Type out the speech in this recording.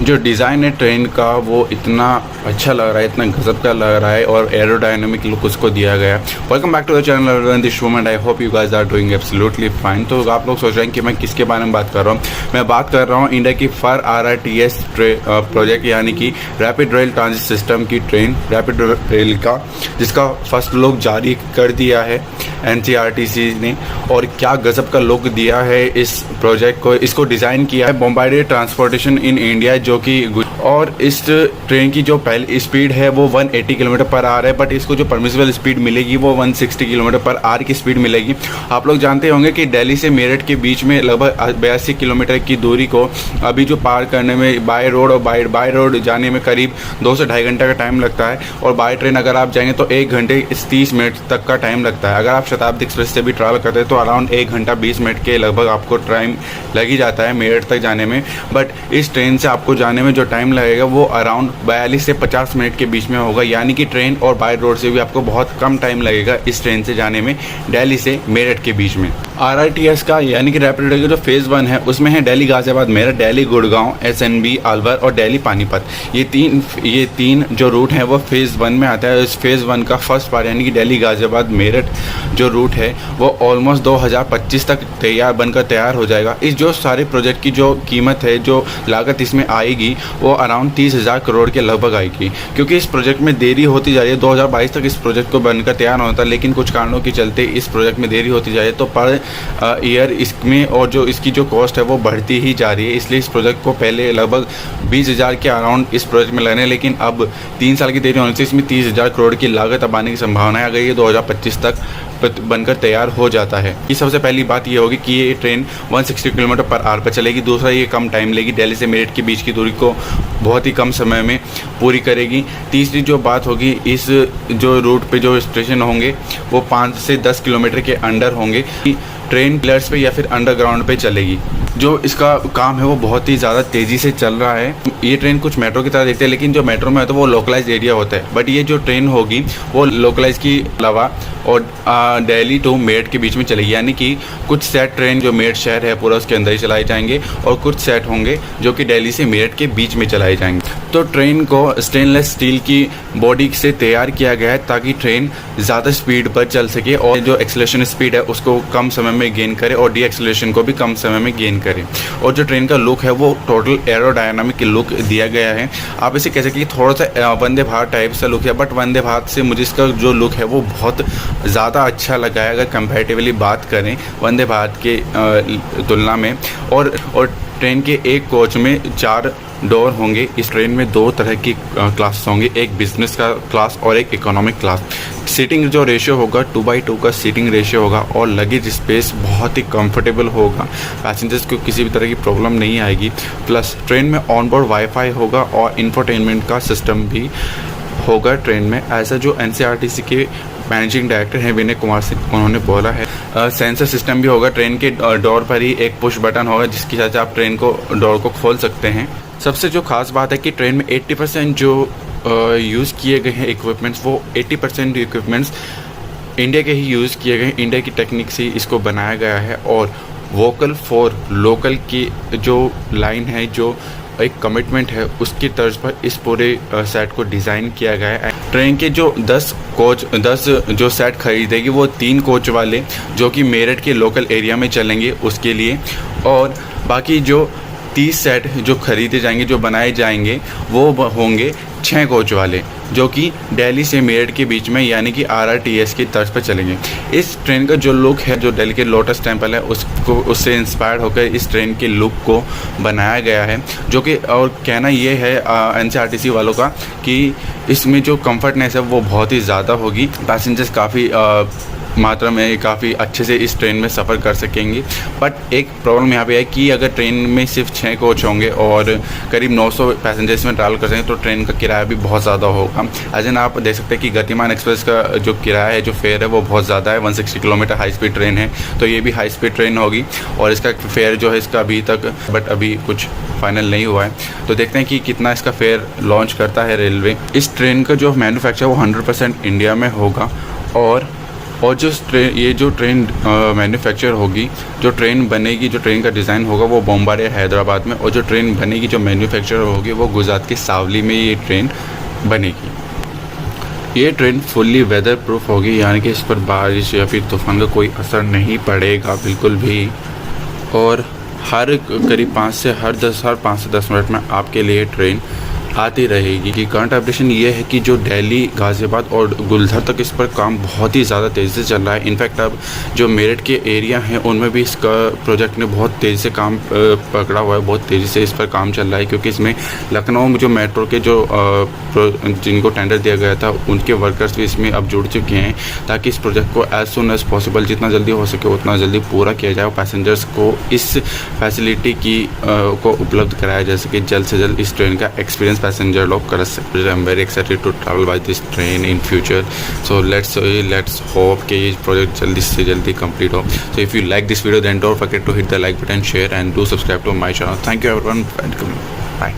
जो डिज़ाइन है ट्रेन का वो इतना अच्छा लग रहा है, इतना गजब का लग रहा है और एरोडायनामिक लुक उसको दिया गया है। Welcome back to the channel this women, I hope you guys are doing absolutely fine. तो आप लोग सोच रहे हैं कि मैं किसके बारे में बात कर रहा हूँ। मैं बात कर रहा हूँ इंडिया की FAR-RRTS प्रोजेक्ट यानी कि रैपिड रेल ट्रांजिट सिस्टम की ट्रेन रैपिड रेल का, जिसका फर्स्ट लुक जारी कर दिया है NCRTC ने। और क्या गजब का लुक दिया है इस प्रोजेक्ट को। इसको डिज़ाइन किया है बोम्बार्डियर ट्रांसपोर्टेशन इन इंडिया, जो कि और इस ट्रेन की जो पहली स्पीड है वो 180 किलोमीटर पर आवर है, बट इसको जो परमिसिबल स्पीड मिलेगी वो 160 किलोमीटर पर आवर की स्पीड मिलेगी। आप लोग जानते होंगे कि दिल्ली से मेरठ के बीच में लगभग 82 किलोमीटर की दूरी को अभी जो पार करने में बाय रोड और बाय रोड जाने में करीब 2 से ढाई घंटे का टाइम लगता है, और बाय ट्रेन अगर आप जाएंगे तो 1 घंटे 30 मिनट तक का टाइम लगता है। अगर आप शताब्दी एक्सप्रेस से भी ट्रैवल करते हैं तो अराउंड 1 घंटा 20 मिनट के लगभग आपको टाइम लग ही जाता है मेरठ तक जाने में। बट इस ट्रेन से आपको जाने में जो टाइम लगेगा वो अराउंड 42 से 50 मिनट के बीच में होगा, यानी कि ट्रेन और बाय रोड से भी आपको बहुत कम टाइम लगेगा इस ट्रेन से जाने में दिल्ली से मेरठ के बीच में। RRTS का यानी कि रैपिड रेल का जो फेज़ 1 है उसमें है दिल्ली गाजियाबाद मेरठ, दिल्ली गुड़गांव, SNB अलवर और दिल्ली पानीपत। ये तीन जो रूट हैं वो फेज़ 1 में आता है। इस फेज़ 1 का फर्स्ट पार्ट यानी कि दिल्ली गाजियाबाद मेरठ जो रूट है वो ऑलमोस्ट 2025 तक बनकर तैयार हो जाएगा। इस जो सारे प्रोजेक्ट की जो कीमत है, जो लागत इसमें आएगी वो अराउंड 30,000 करोड़ के लगभग आएगी, क्योंकि इस प्रोजेक्ट में देरी होती जा रही है। 2022 तक इस प्रोजेक्ट को बनकर तैयार होना था, लेकिन कुछ कारणों के चलते इस प्रोजेक्ट में देरी होती जा रही है। तो पर ईयर इसमें और जो इसकी जो कॉस्ट है वो बढ़ती ही जा रही है। इसलिए इस प्रोजेक्ट को पहले लगभग 20,000 के अराउंड इस प्रोजेक्ट में लगने, लेकिन अब 3 साल की देरी होने से इसमें 30,000 करोड़ की लागत अब आने की संभावना है, अगर ये 2025 तक बनकर तैयार हो जाता है। ये सबसे पहली बात ये होगी कि ये ट्रेन 160 किलोमीटर पर आवर पर चलेगी। दूसरा, ये कम टाइम लेगी, दिल्ली से मेरठ के बीच की दूरी को बहुत ही कम समय में पूरी करेगी। तीसरी जो बात होगी, इस जो रूट पे जो स्टेशन होंगे वो 5 से 10 किलोमीटर के अंडर होंगे। ट्रेन पिलर्स पे या फिर अंडरग्राउंड पे चलेगी। जो इसका काम है वो बहुत ही ज़्यादा तेज़ी से चल रहा है। ये ट्रेन कुछ मेट्रो की तरह देखते हैं, लेकिन जो मेट्रो में होता है वो लोकलाइज एरिया होता है, बट ये जो ट्रेन होगी वो लोकलाइज की अलावा और दिल्ली टू मेरठ के बीच में चलेगी, यानी कि कुछ सेट ट्रेन जो मेरठ शहर है पूरा उसके अंदर ही चलाए जाएंगे और कुछ सेट होंगे जो कि दिल्ली से मेरठ के बीच में चलाए जाएंगे। तो ट्रेन को स्टेनलेस स्टील की बॉडी से तैयार किया गया है ताकि ट्रेन ज़्यादा स्पीड पर चल सके और जो एक्सेलरेशन स्पीड है उसको कम समय में गेन करे और डी एक्सेलरेशन को भी कम समय में गेन करे। और जो ट्रेन का लुक है वो टोटल एरोडायनामिक लुक दिया गया है। आप इसे कह सकते हैं कि थोड़ा सा वंदे भारत टाइप सा लुक है, बट वंदे भारत से मुझे इसका जो लुक है वो बहुत ज़्यादा अच्छा लगा है अगर कंपैरेटिवली बात करें वंदे भारत के तुलना में। और ट्रेन के एक कोच में 4 डोर होंगे। इस ट्रेन में 2 तरह की क्लास होंगे, एक बिजनेस का क्लास और एक इकोनॉमिक क्लास। सीटिंग जो रेशियो होगा 2/2 का सीटिंग रेशियो होगा और लगेज स्पेस बहुत ही कंफर्टेबल होगा, पैसेंजर्स को किसी भी तरह की प्रॉब्लम नहीं आएगी। प्लस ट्रेन में ऑनबोर्ड वाईफाई होगा और इंफोटेनमेंट का सिस्टम भी होगा ट्रेन में। ऐसा जो NCRTC के मैनेजिंग डायरेक्टर हैं विनय कुमार सिंह, उन्होंने बोला है। सेंसर सिस्टम भी होगा। ट्रेन के डोर पर ही एक पुश बटन होगा जिसकी वजह से आप ट्रेन को डोर को खोल सकते हैं। सबसे जो खास बात है कि ट्रेन में 80% जो यूज़ किए गए हैं इक्विपमेंट्स, वो 80% इक्विपमेंट्स इंडिया के ही यूज़ किए गए हैं। इंडिया की टेक्निक से इसको बनाया गया है और वोकल फॉर लोकल की जो लाइन है, जो एक कमिटमेंट है, उसकी तर्ज पर इस पूरे सेट को डिज़ाइन किया गया है। ट्रेन के जो 10 जो सेट खरीदेगी वो 3 कोच वाले जो कि मेरठ के लोकल एरिया में चलेंगे उसके लिए, और बाकी जो 30 सेट जो खरीदे जाएंगे, जो बनाए जाएंगे, वो होंगे 6 कोच वाले जो कि दिल्ली से मेरठ के बीच में यानी कि RRTS की तर्ज पर चलेंगे। इस ट्रेन का जो लुक है, जो दिल्ली के लोटस टेम्पल है उससे इंस्पायर्ड होकर इस ट्रेन के लुक को बनाया गया है। जो कि और कहना ये है NCRTC वालों का कि इसमें जो कंफर्टनेस है वो बहुत ही ज़्यादा होगी। पैसेंजर्स काफ़ी मात्रा में काफ़ी अच्छे से इस ट्रेन में सफ़र कर सकेंगे। बट एक प्रॉब्लम यहाँ पे है कि अगर ट्रेन में सिर्फ 6 कोच होंगे और करीब 900 पैसेंजर्स में ट्रैवल कर सकेंगे तो ट्रेन का किराया भी बहुत ज़्यादा होगा। एज एन आप देख सकते हैं कि गतिमान एक्सप्रेस का जो किराया है, जो फेयर है, वो बहुत ज़्यादा है। 160 किलोमीटर हाई स्पीड ट्रेन है, तो ये भी हाई स्पीड ट्रेन होगी और इसका फेयर जो है इसका अभी कुछ फाइनल नहीं हुआ है। तो देखते हैं कि कितना इसका फेयर लॉन्च करता है रेलवे। इस ट्रेन का जो मैन्युफैक्चर वो 100% इंडिया में होगा और और ये जो ट्रेन मैन्युफैक्चर होगी, जो ट्रेन बनेगी, जो ट्रेन का डिज़ाइन होगा वो बॉम्बार्डियर हैदराबाद में, और जो ट्रेन बनेगी, जो मैन्युफैक्चर होगी वो गुजरात की सावली में ये ट्रेन बनेगी। ये ट्रेन फुल्ली वेदर प्रूफ होगी, यानी कि इस पर बारिश या फिर तूफ़ान का कोई असर नहीं पड़ेगा बिल्कुल भी। और हर करीब 5 से 10 मिनट में आपके लिए ट्रेन आती रहेगी। कि करंट अपडेशन ये है कि जो दिल्ली, गाज़ियाबाद और गुलधर तक इस पर काम बहुत ही ज़्यादा तेज़ी से चल रहा है। इनफैक्ट अब जो मेरठ के एरिया हैं उनमें भी इसका प्रोजेक्ट ने बहुत तेज़ी से काम पकड़ा हुआ है, बहुत तेज़ी से इस पर काम चल रहा है, क्योंकि इसमें लखनऊ में जो मेट्रो के जो जिनको टेंडर दिया गया था उनके वर्कर्स भी इसमें अब जुड़ चुके हैं, ताकि इस प्रोजेक्ट को एज सुन एज़ पॉसिबल जितना जल्दी हो सके उतना जल्दी पूरा किया जाए और पैसेंजर्स को इस फैसिलिटी को उपलब्ध कराया जा सके, जल्द से जल्द इस ट्रेन का एक्सपीरियंस पैसेंजर लोग कर सकते हैं। I am very excited to travel by this train in future. So let's hope कि ये प्रोजेक्ट जल्दी से जल्दी कंप्लीट हो। So if you like this video then don't forget to hit the like button, share and do subscribe to my channel. Thank you everyone, bye.